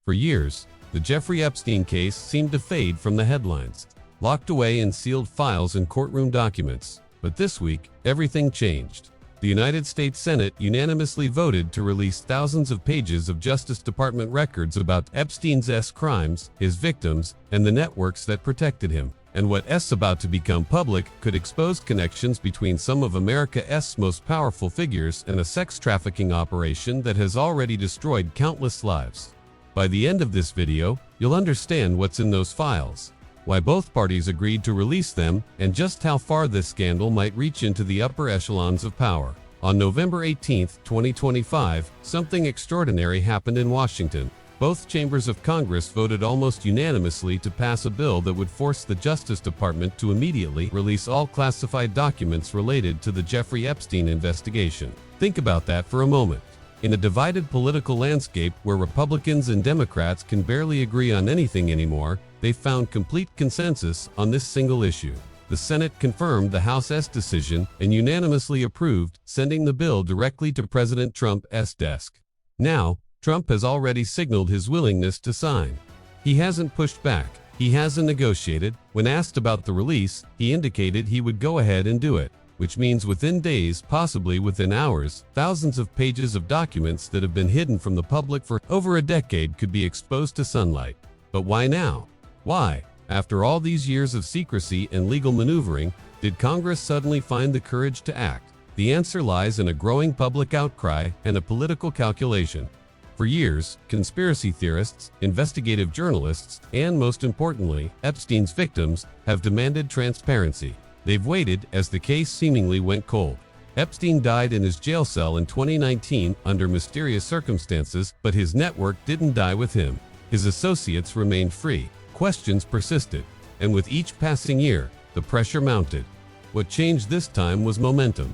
For years, the Jeffrey Epstein case seemed to fade from the headlines, locked away in sealed files and courtroom documents. But this week, everything changed. The United States Senate unanimously voted to release thousands of pages of Justice Department records about Epstein's crimes, his victims, and the networks that protected him. And what's about to become public could expose connections between some of America's most powerful figures and a sex trafficking operation that has already destroyed countless lives. By the end of this video, you'll understand what's in those files, why both parties agreed to release them, and just how far this scandal might reach into the upper echelons of power. On November 18, 2025, something extraordinary happened in Washington. Both chambers of Congress voted almost unanimously to pass a bill that would force the Justice Department to immediately release all classified documents related to the Jeffrey Epstein investigation. Think about that for a moment. In a divided political landscape where Republicans and Democrats can barely agree on anything anymore, they found complete consensus on this single issue. The Senate confirmed the House's decision and unanimously approved sending the bill directly to President Trump's desk. Now, Trump has already signaled his willingness to sign. He hasn't pushed back. He hasn't negotiated. When asked about the release, he indicated he would go ahead and do it, which means within days, possibly within hours, thousands of pages of documents that have been hidden from the public for over a decade could be exposed to sunlight. But why now? Why, after all these years of secrecy and legal maneuvering, did Congress suddenly find the courage to act? The answer lies in a growing public outcry and a political calculation. For years, conspiracy theorists, investigative journalists, and most importantly, Epstein's victims, have demanded transparency. They've waited as the case seemingly went cold. Epstein died in his jail cell in 2019 under mysterious circumstances, but his network didn't die with him. His associates remained free. Questions persisted, and with each passing year, the pressure mounted. What changed this time was momentum.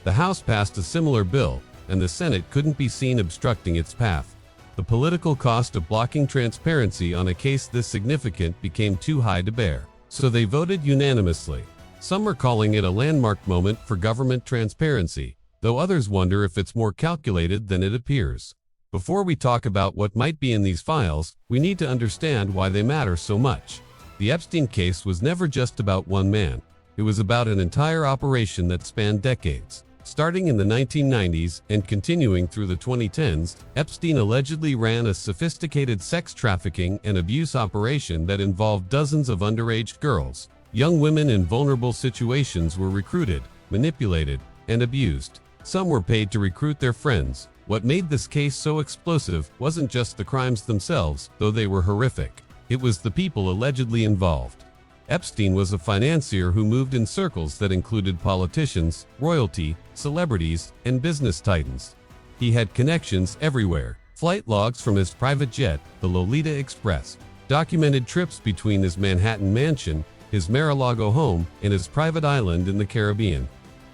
The House passed a similar bill, and the Senate couldn't be seen obstructing its path. The political cost of blocking transparency on a case this significant became too high to bear, so they voted unanimously. Some are calling it a landmark moment for government transparency, though others wonder if it's more calculated than it appears. Before we talk about what might be in these files, we need to understand why they matter so much. The Epstein case was never just about one man. It was about an entire operation that spanned decades. Starting in the 1990s and continuing through the 2010s, Epstein allegedly ran a sophisticated sex trafficking and abuse operation that involved dozens of underage girls. Young women in vulnerable situations were recruited, manipulated, and abused. Some were paid to recruit their friends. What made this case so explosive wasn't just the crimes themselves, though they were horrific. It was the people allegedly involved. Epstein was a financier who moved in circles that included politicians, royalty, celebrities, and business titans. He had connections everywhere. Flight logs from his private jet, the Lolita Express, documented trips between his Manhattan mansion, his Mar-a-Lago home, and his private island in the Caribbean.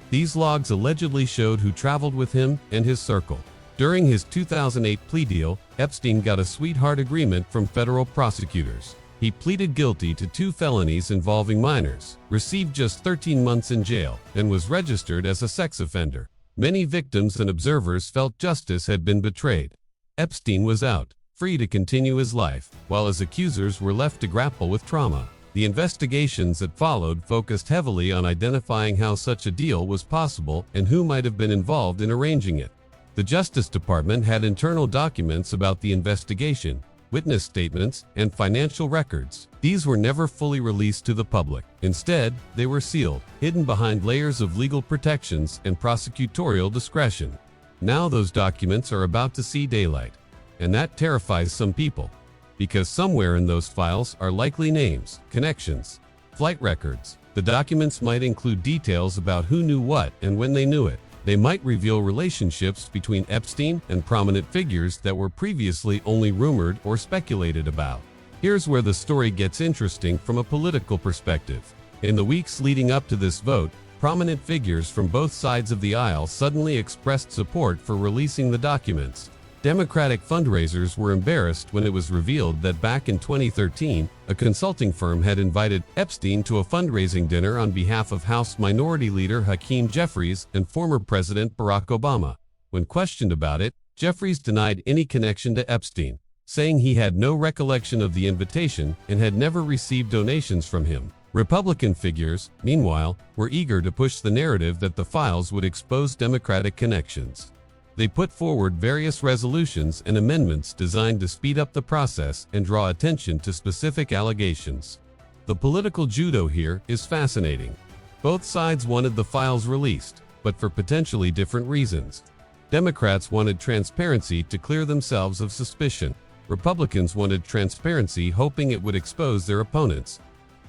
These logs allegedly showed who traveled with him and his circle. During his 2008 plea deal, Epstein got a sweetheart agreement from federal prosecutors. He pleaded guilty to 2 felonies involving minors, received just 13 months in jail, and was registered as a sex offender. Many victims and observers felt justice had been betrayed. Epstein was out, free to continue his life, while his accusers were left to grapple with trauma. The investigations that followed focused heavily on identifying how such a deal was possible and who might have been involved in arranging it. The Justice Department had internal documents about the investigation, witness statements, and financial records. These were never fully released to the public. Instead, they were sealed, hidden behind layers of legal protections and prosecutorial discretion. Now those documents are about to see daylight. And that terrifies some people, because somewhere in those files are likely names, connections, flight records. The documents might include details about who knew what and when they knew it. They might reveal relationships between Epstein and prominent figures that were previously only rumored or speculated about. Here's where the story gets interesting from a political perspective. In the weeks leading up to this vote, prominent figures from both sides of the aisle suddenly expressed support for releasing the documents. Democratic fundraisers were embarrassed when it was revealed that back in 2013, a consulting firm had invited Epstein to a fundraising dinner on behalf of House Minority Leader Hakeem Jeffries and former President Barack Obama. When questioned about it, Jeffries denied any connection to Epstein, saying he had no recollection of the invitation and had never received donations from him. Republican figures, meanwhile, were eager to push the narrative that the files would expose Democratic connections. They put forward various resolutions and amendments designed to speed up the process and draw attention to specific allegations. The political judo here is fascinating. Both sides wanted the files released, but for potentially different reasons. Democrats wanted transparency to clear themselves of suspicion. Republicans wanted transparency hoping it would expose their opponents.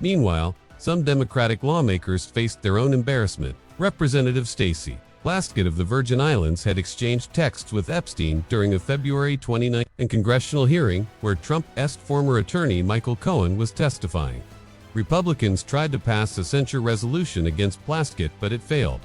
Meanwhile, some Democratic lawmakers faced their own embarrassment. Representative Stacey Plaskett of the Virgin Islands had exchanged texts with Epstein during a February 29 congressional hearing where Trump's former attorney Michael Cohen was testifying. Republicans tried to pass a censure resolution against Plaskett, but it failed.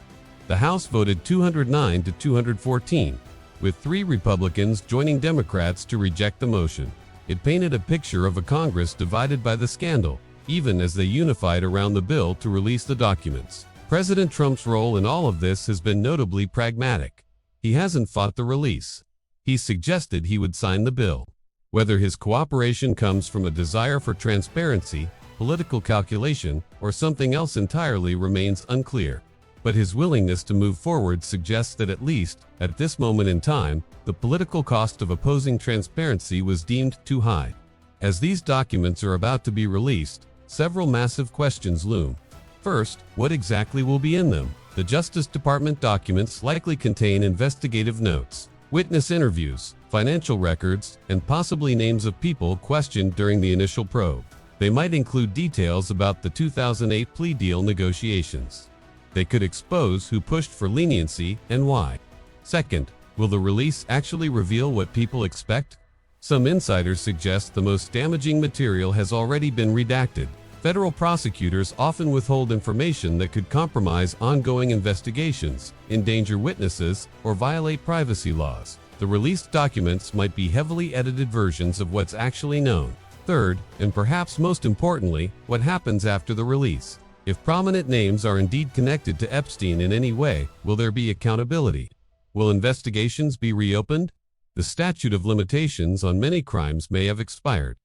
The House voted 209 to 214, with 3 Republicans joining Democrats to reject the motion. It painted a picture of a Congress divided by the scandal, even as they unified around the bill to release the documents. President Trump's role in all of this has been notably pragmatic. He hasn't fought the release. He suggested he would sign the bill. Whether his cooperation comes from a desire for transparency, political calculation, or something else entirely remains unclear. But his willingness to move forward suggests that at least, at this moment in time, the political cost of opposing transparency was deemed too high. As these documents are about to be released, several massive questions loom. First, what exactly will be in them? The Justice Department documents likely contain investigative notes, witness interviews, financial records, and possibly names of people questioned during the initial probe. They might include details about the 2008 plea deal negotiations. They could expose who pushed for leniency and why. Second, will the release actually reveal what people expect? Some insiders suggest the most damaging material has already been redacted. Federal prosecutors often withhold information that could compromise ongoing investigations, endanger witnesses, or violate privacy laws. The released documents might be heavily edited versions of what's actually known. Third, and perhaps most importantly, what happens after the release. If prominent names are indeed connected to Epstein in any way, will there be accountability? Will investigations be reopened? The statute of limitations on many crimes may have expired.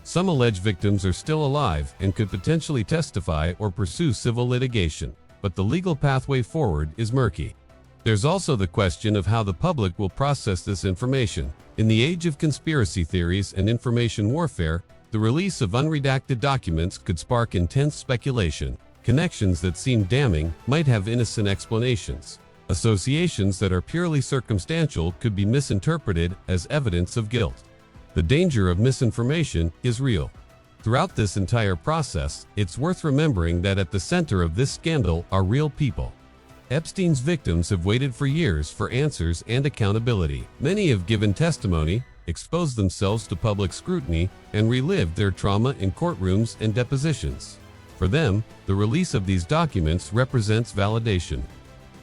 Some alleged victims are still alive and could potentially testify or pursue civil litigation, but the legal pathway forward is murky. There's also the question of how the public will process this information. In the age of conspiracy theories and information warfare, the release of unredacted documents could spark intense speculation. Connections that seem damning might have innocent explanations. Associations that are purely circumstantial could be misinterpreted as evidence of guilt. The danger of misinformation is real. Throughout this entire process, it's worth remembering that at the center of this scandal are real people. Epstein's victims have waited for years for answers and accountability. Many have given testimony, exposed themselves to public scrutiny, and relived their trauma in courtrooms and depositions. For them, the release of these documents represents validation.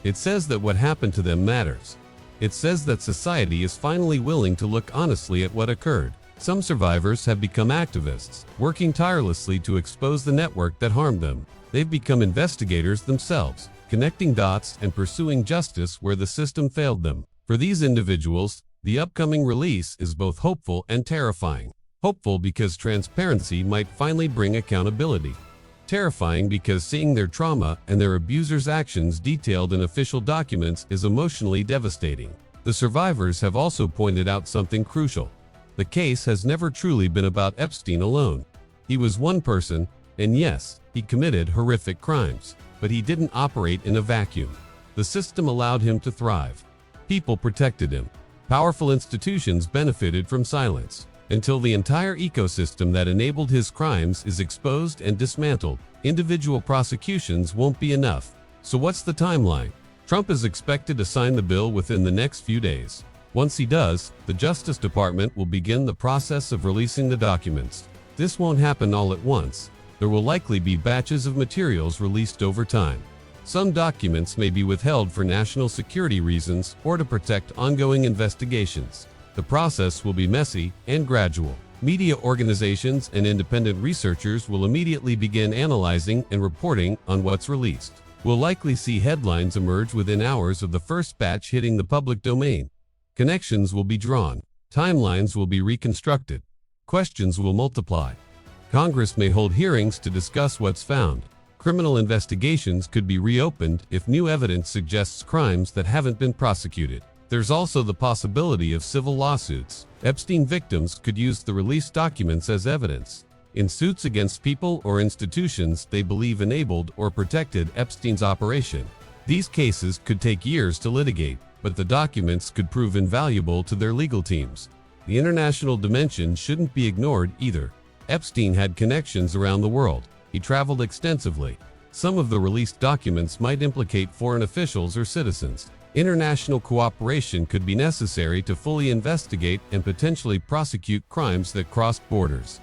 It says that what happened to them matters. It says that society is finally willing to look honestly at what occurred. Some survivors have become activists, working tirelessly to expose the network that harmed them. They've become investigators themselves, connecting dots and pursuing justice where the system failed them. For these individuals, the upcoming release is both hopeful and terrifying. Hopeful because transparency might finally bring accountability. Terrifying because seeing their trauma and their abusers' actions detailed in official documents is emotionally devastating. The survivors have also pointed out something crucial. The case has never truly been about Epstein alone. He was one person, and yes, he committed horrific crimes, but he didn't operate in a vacuum. The system allowed him to thrive. People protected him. Powerful institutions benefited from silence. Until the entire ecosystem that enabled his crimes is exposed and dismantled, individual prosecutions won't be enough. So what's the timeline? Trump is expected to sign the bill within the next few days. Once he does, the Justice Department will begin the process of releasing the documents. This won't happen all at once. There will likely be batches of materials released over time. Some documents may be withheld for national security reasons or to protect ongoing investigations. The process will be messy and gradual. Media organizations and independent researchers will immediately begin analyzing and reporting on what's released. We'll likely see headlines emerge within hours of the first batch hitting the public domain. Connections will be drawn. Timelines will be reconstructed. Questions will multiply. Congress may hold hearings to discuss what's found. Criminal investigations could be reopened if new evidence suggests crimes that haven't been prosecuted. There's also the possibility of civil lawsuits. Epstein victims could use the released documents as evidence in suits against people or institutions they believe enabled or protected Epstein's operation. These cases could take years to litigate, but the documents could prove invaluable to their legal teams. The international dimension shouldn't be ignored either. Epstein had connections around the world. He traveled extensively. Some of the released documents might implicate foreign officials or citizens. International cooperation could be necessary to fully investigate and potentially prosecute crimes that crossed borders.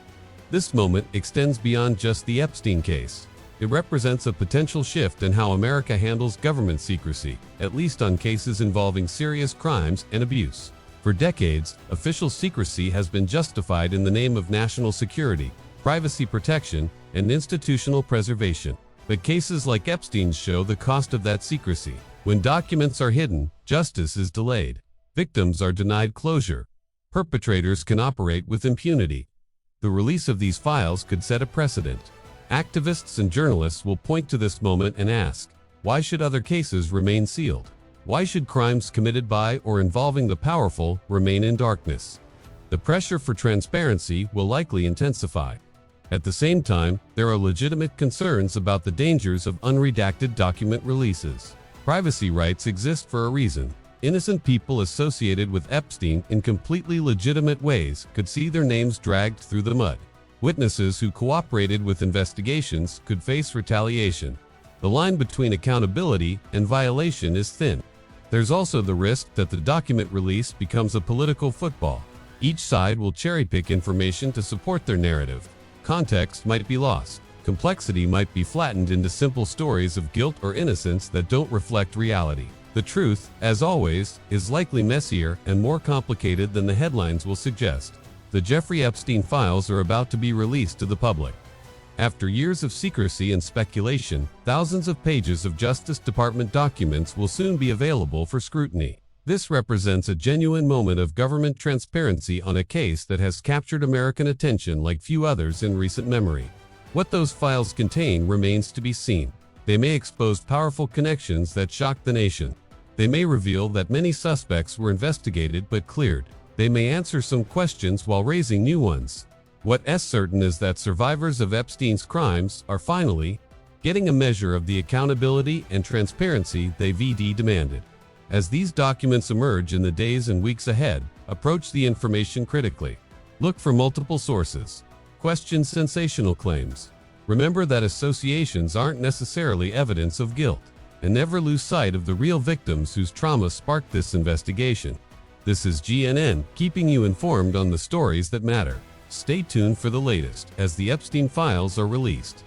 This moment extends beyond just the Epstein case. It represents a potential shift in how America handles government secrecy, at least on cases involving serious crimes and abuse. For decades, official secrecy has been justified in the name of national security, privacy protection, and institutional preservation. But cases like Epstein's show the cost of that secrecy. When documents are hidden, justice is delayed. Victims are denied closure. Perpetrators can operate with impunity. The release of these files could set a precedent. Activists and journalists will point to this moment and ask, why should other cases remain sealed? Why should crimes committed by or involving the powerful remain in darkness? The pressure for transparency will likely intensify. At the same time, there are legitimate concerns about the dangers of unredacted document releases. Privacy rights exist for a reason. Innocent people associated with Epstein in completely legitimate ways could see their names dragged through the mud. Witnesses who cooperated with investigations could face retaliation. The line between accountability and violation is thin. There's also the risk that the document release becomes a political football. Each side will cherry-pick information to support their narrative. Context might be lost. Complexity might be flattened into simple stories of guilt or innocence that don't reflect reality. The truth, as always, is likely messier and more complicated than the headlines will suggest. The Jeffrey Epstein files are about to be released to the public. After years of secrecy and speculation, thousands of pages of Justice Department documents will soon be available for scrutiny. This represents a genuine moment of government transparency on a case that has captured American attention like few others in recent memory. What those files contain remains to be seen. They may expose powerful connections that shock the nation. They may reveal that many suspects were investigated but cleared. They may answer some questions while raising new ones. What's certain is that survivors of Epstein's crimes are finally getting a measure of the accountability and transparency they've demanded. As these documents emerge in the days and weeks ahead, approach the information critically. Look for multiple sources. Question sensational claims. Remember that associations aren't necessarily evidence of guilt. And never lose sight of the real victims whose trauma sparked this investigation. This is GNN, keeping you informed on the stories that matter. Stay tuned for the latest as the Epstein files are released.